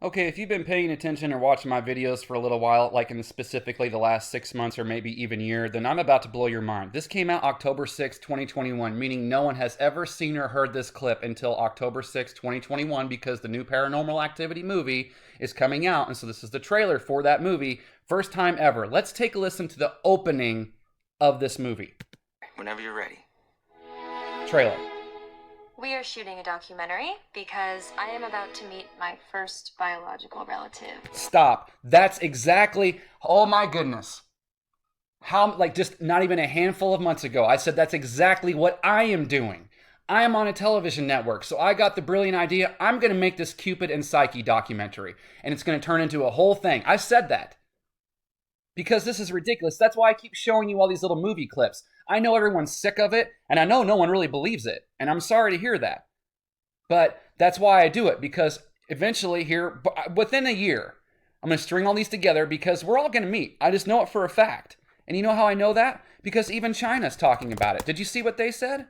Okay, if you've been paying attention or watching my videos for a little while, like in specifically the last 6 months or maybe even year, then I'm about to blow your mind. This came out October 6, 2021, meaning no one has ever seen or heard this clip until October 6, 2021, because the new Paranormal Activity movie is coming out. And so this is the trailer for that movie. First time ever. Let's take a listen to the opening of this movie. Whenever you're ready. Trailer. We are shooting a documentary because I am about to meet my first biological relative. Stop. That's exactly, oh my goodness. How, like, just not even a handful of months ago, I said that's exactly what I am doing. I am on a television network, so I got the brilliant idea. I'm going to make this Cupid and Psyche documentary, and it's going to turn into a whole thing. I said that because this is ridiculous. That's why I keep showing you all these little movie clips. I know everyone's sick of it, and I know no one really believes it, and I'm sorry to hear that. But that's why I do it, because eventually here, within a year, I'm going to string all these together because we're all going to meet. I just know it for a fact. And you know how I know that? Because even China's talking about it. Did you see what they said?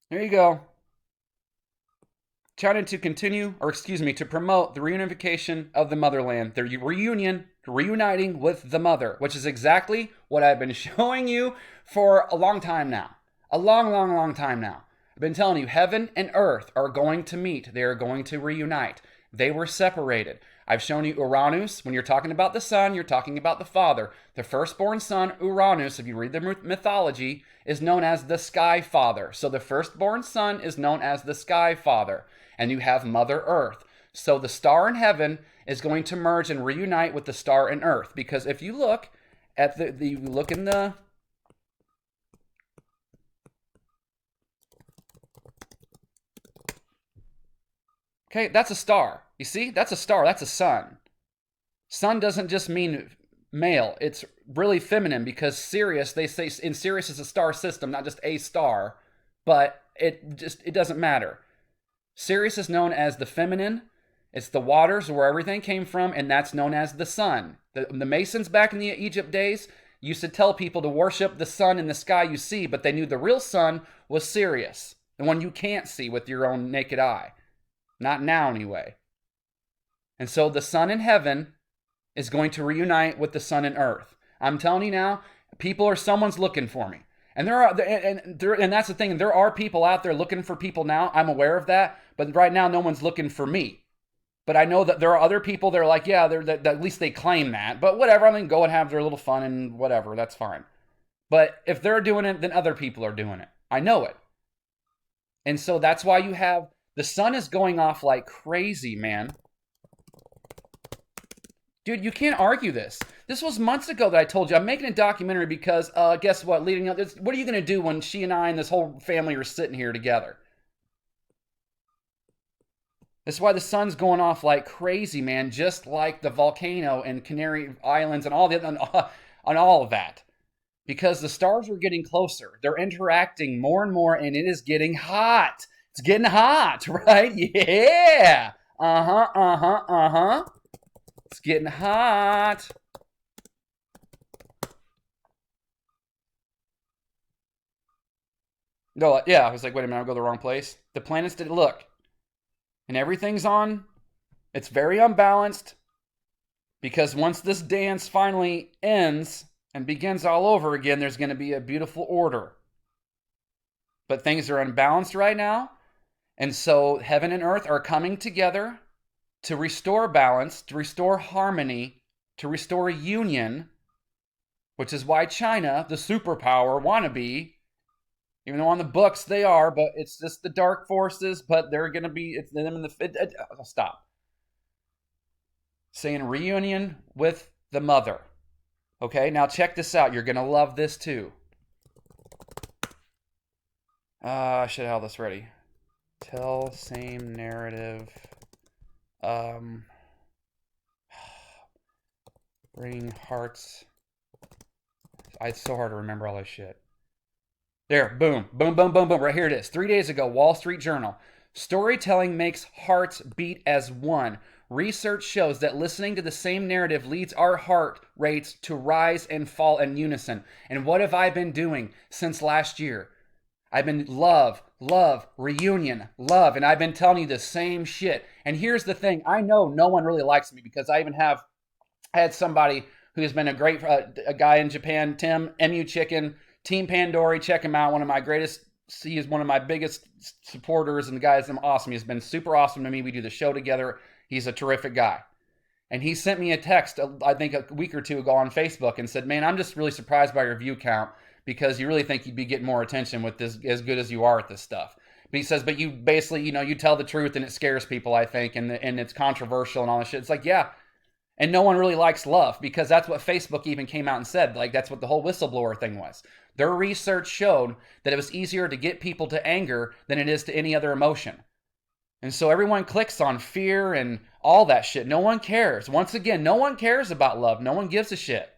There you go. China to continue, or excuse me, to promote the reunification of the motherland. Their reuniting with the mother, which is exactly what I've been showing you for a long time now. A long, long, long time now. I've been telling you, heaven and earth are going to meet. They are going to reunite. They were separated. I've shown you Uranus. When you're talking about the sun, you're talking about the father. The firstborn son, Uranus, if you read the mythology, is known as the sky father. So the firstborn son is known as the sky father. And you have Mother Earth. So the star in heaven is going to merge and reunite with the star in earth. Because if you look at look in the okay, that's a star. You see? That's a star. That's a sun. Sun doesn't just mean male. It's really feminine because Sirius, they say in Sirius is a star system, not just a star, but it doesn't matter. Sirius is known as the feminine. It's the waters where everything came from, and that's known as the sun. The Masons back in the Egypt days used to tell people to worship the sun in the sky you see, but they knew the real sun was Sirius, the one you can't see with your own naked eye. Not now, anyway. And so the sun in heaven is going to reunite with the sun in earth. I'm telling you now, someone's looking for me. And that's the thing. There are people out there looking for people now. I'm aware of that. But right now, no one's looking for me. But I know that there are other people that are like, yeah, at least they claim that. But whatever, I mean, go and have their little fun and whatever. That's fine. But if they're doing it, then other people are doing it. I know it. And so that's why you have, the sun is going off like crazy, man. Dude, you can't argue this. This was months ago that I told you. I'm making a documentary because, guess what? Leading up, what are you going to do when she and I and this whole family are sitting here together? That's why the sun's going off like crazy, man. Just like the volcano and Canary Islands and on all of that. Because the stars are getting closer. They're interacting more and more, and it is getting hot. It's getting hot, right? Yeah. It's getting hot. No, yeah, I was like, wait a minute, I'll go the wrong place. The planets did look. And everything's on. It's very unbalanced. Because once this dance finally ends and begins all over again, there's going to be a beautiful order. But things are unbalanced right now. And so heaven and earth are coming together to restore balance, to restore harmony, to restore union, which is why China, the superpower wannabe, even though on the books they are, but it's just the dark forces, but they're going to be, it's them in the, stop. Saying reunion with the mother. Okay, now check this out. You're going to love this too. I should have this ready. Tell same narrative. Bring hearts. It's so hard to remember all this shit. There, boom, boom, boom, boom, boom. Right here it is. 3 days ago, Wall Street Journal. Storytelling makes hearts beat as one. Research shows that listening to the same narrative leads our heart rates to rise and fall in unison. And what have I been doing since last year? I've been love, reunion, love, and I've been telling you the same shit. And here's the thing, I know no one really likes me because I even had somebody who has been a guy in Japan, Tim, MU Chicken, Team Pandori, check him out, he is one of my biggest supporters, and the guy is awesome. He's been super awesome to me. We do the show together. He's a terrific guy. And he sent me a text, I think a week or two ago on Facebook and said, man, I'm just really surprised by your view count because you really think you'd be getting more attention with this as good as you are at this stuff. But he says, but you basically, you tell the truth and it scares people, I think, and it's controversial and all this shit. It's like, yeah. And no one really likes love because that's what Facebook even came out and said. Like, that's what the whole whistleblower thing was. Their research showed that it was easier to get people to anger than it is to any other emotion. And so everyone clicks on fear and all that shit. No one cares. Once again, no one cares about love. No one gives a shit.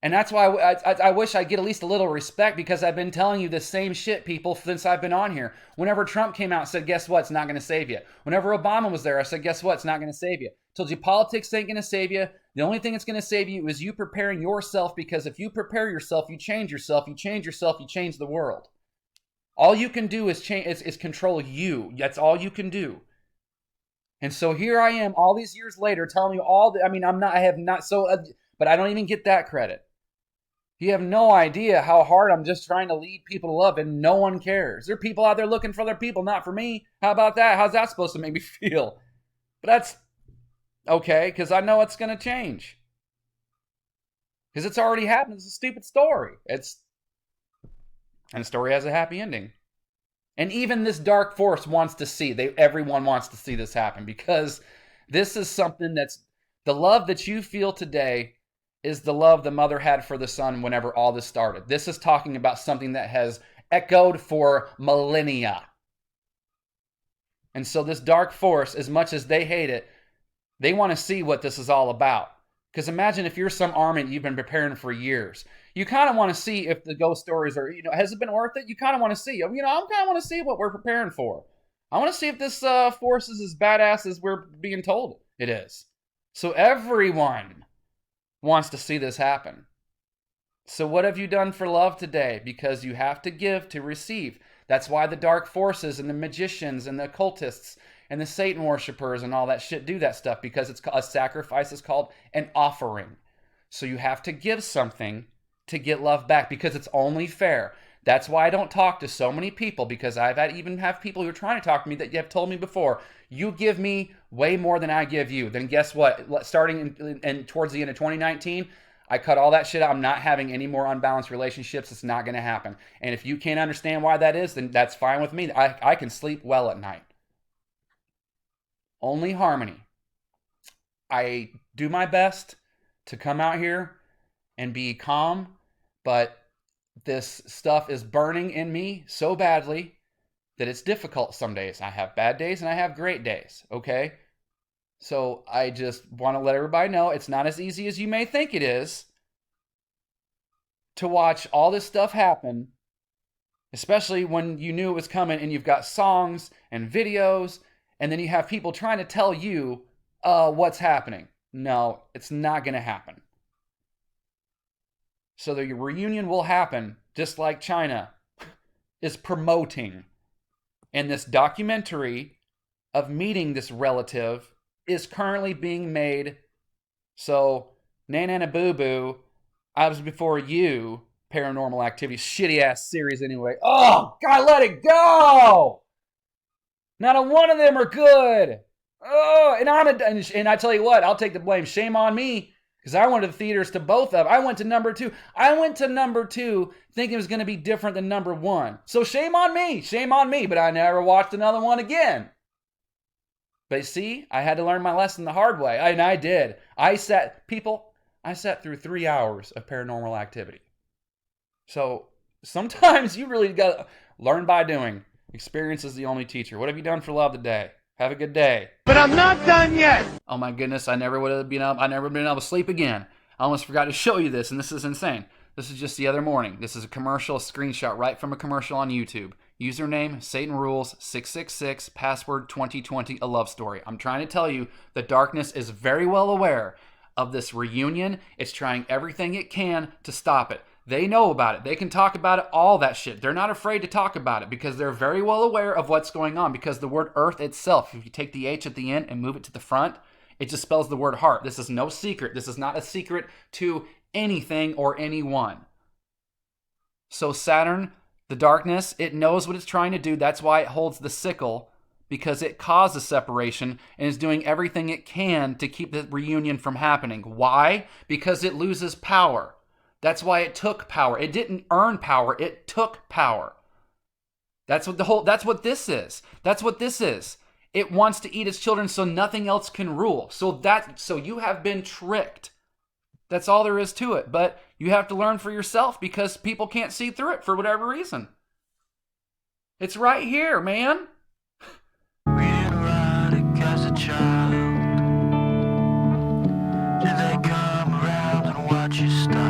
And that's why I wish I'd get at least a little respect because I've been telling you the same shit, people, since I've been on here. Whenever Trump came out and said, guess what? It's not going to save you. Whenever Obama was there, I said, guess what? It's not going to save you. Told you politics ain't going to save you. The only thing that's going to save you is you preparing yourself, because if you prepare yourself, you change yourself, you change yourself, you change the world. All you can do is control you. That's all you can do. And so here I am all these years later telling you but I don't even get that credit. You have no idea how hard I'm just trying to lead people to love, and no one cares. There are people out there looking for other people, not for me. How about that? How's that supposed to make me feel? But that's okay, because I know it's going to change. Because it's already happened. It's a stupid story. And the story has a happy ending. And even this dark force wants to see, everyone wants to see this happen, because this is something that's, the love that you feel today is the love the mother had for the son whenever all this started. This is talking about something that has echoed for millennia. And so this dark force, as much as they hate it, they want to see what this is all about. Because imagine if you're some army you've been preparing for years. You kind of want to see if the ghost stories are, has it been worth it? You kind of want to see. I kind of want to see what we're preparing for. I want to see if this force is as badass as we're being told it is. So everyone wants to see this happen. So what have you done for love today? Because you have to give to receive. That's why the dark forces and the magicians and the occultists and the Satan worshipers and all that shit do that stuff, because it's a sacrifice is called an offering. So you have to give something to get love back, because it's only fair. That's why I don't talk to so many people, because I've even have people who are trying to talk to me that you have told me before, you give me way more than I give you. Then guess what? Starting in towards the end of 2019, I cut all that shit out. I'm not having any more unbalanced relationships. It's not going to happen. And if you can't understand why that is, then that's fine with me. I can sleep well at night. Only harmony. I do my best to come out here and be calm, but this stuff is burning in me so badly that it's difficult some days. I have bad days and I have great days, okay? So I just want to let everybody know it's not as easy as you may think it is to watch all this stuff happen, especially when you knew it was coming and you've got songs and videos, and then you have people trying to tell you what's happening. No, it's not going to happen. So the reunion will happen, just like China is promoting. And this documentary of meeting this relative is currently being made. So, Nana Boo Boo, I was before you, Paranormal Activity, shitty ass series anyway. Oh, God, let it go! Not a one of them are good. Oh, and I tell you what, I'll take the blame. Shame on me, because I went to the theaters to both of them. I went to number two. Thinking it was going to be different than number one. So shame on me, but I never watched another one again. But see, I had to learn my lesson the hard way, and I did. I sat through 3 hours of Paranormal Activity. So sometimes you really got to learn by doing. Experience is the only teacher. What have you done for love today? Have a good day. But I'm not done yet. Oh my goodness, I never been able to sleep again. I almost forgot to show you this, and this is insane. This is just the other morning. This is a commercial, a screenshot right from a commercial on YouTube. Username Satan Rules 666, password 2020 a love story. I'm trying to tell you, the darkness is very well aware of this reunion. It's trying everything it can to stop it. They know about it. They can talk about it, all that shit. They're not afraid to talk about it because they're very well aware of what's going on, because the word earth itself, if you take the H at the end and move it to the front, it just spells the word heart. This is no secret. This is not a secret to anything or anyone. So Saturn, the darkness, it knows what it's trying to do. That's why it holds the sickle, because it causes separation and is doing everything it can to keep the reunion from happening. Why? Because it loses power. That's why it took power. It didn't earn power, it took power. That's what this is. That's what this is. It wants to eat its children so nothing else can rule. So you have been tricked. That's all there is to it. But you have to learn for yourself because people can't see through it for whatever reason. It's right here, man. Reading erotic as a child. Did they come around and watch you stop?